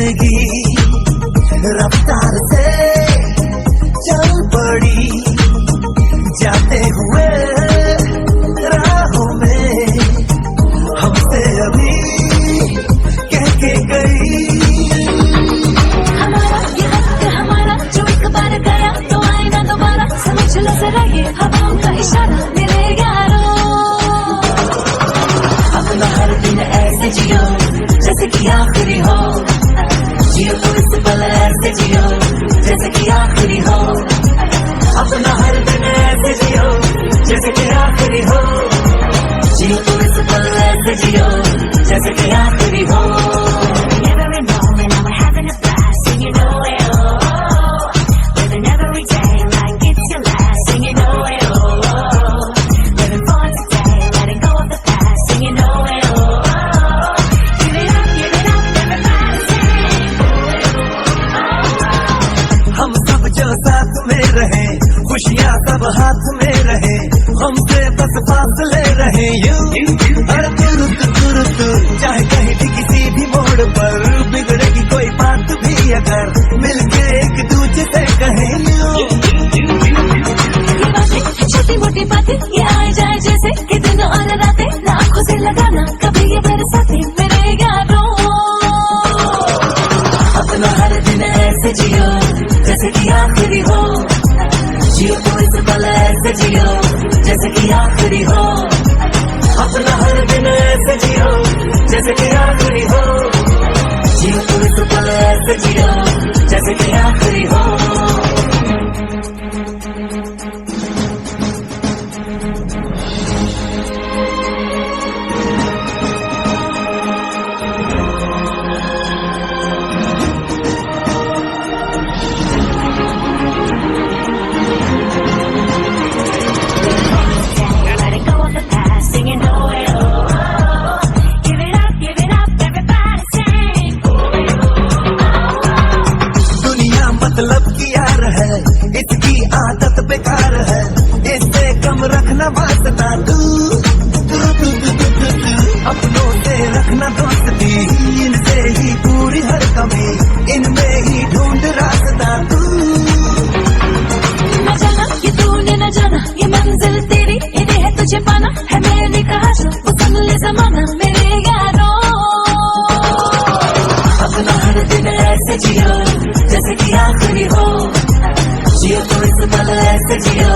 जिंदगी रफ्तार से चल पड़ी, जाते हुए राहों में हमसे अभी कह के गई। हमारा ये वक्त हमारा जो एक बार गया तो आए ना दोबारा, समझ लो जरा ये हवाओं का इशारा मेरे यारों। अपना हर दिन ऐसे जियो जैसे कि आखिरी हो, जियो तो इस पल ऐसे जियो जैसे कि आखिरी हो। अपना हर दिन ऐसे जियो जैसे कि आखिरी हो, जियो तो इस पल ऐसे जियो जैसे कि आखिरी हो। Every moment I'm having a blast and you know it, oh. Living every day like it's your last and you know it, oh. Living for today, letting go of the past and you know it, oh. Give it up, everybody sing. हम सब जो साथ में रहे, खुशियाँ सब हाथ में रहे, हमसे बस फासले रहे यूं। हर तुरंत चाहे कहीं भी किसी भी मोड़ पर बिगड़ेगी कोई बात भी अगर मिलके एक दूसरे से कहें यूं। ये बातें छोटी मोटी बातें ये आए जाए जैसे कि दिन और रातें, आंखों से लगाना कभी ये बरसाते मेरे यारों। अपना हर दिन ऐसे जियो जैसे कि आखिरी हो, जियो तो इस पल ऐसे जियो जैसे कि आखिरी हो। अपना हर दिन ऐसे जियो जैसे कि आखिरी हो, जियो तो इस पल ऐसे जियो जैसे कि आखिरी हो। मतलब की यार है, इसकी आदत बेकार है, इससे कम रखना वास्ता तू। अपनों से रखना दोस्ती, इनसे ही पूरी हर कमी, इनमें ही ढूंढ रास्ता तू। न जाना ये तूने न जाना, ये मंजिल तेरी इन्हें है तुझे पाना, है मैंने कहा जो वो सुन ले जमाना मेरे यारों। अपना हर दिन ऐसे जियो जैसे कि आखिरी हो, जियो तो इस पल ऐसे जियो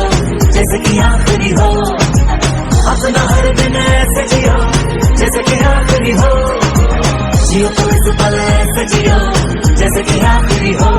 जैसे कि आखिरी हो। अपना हर दिन ऐसे जियो जैसे कि आखिरी हो, जियो तो इस पल ऐसे जियो जैसे कि आखिरी हो।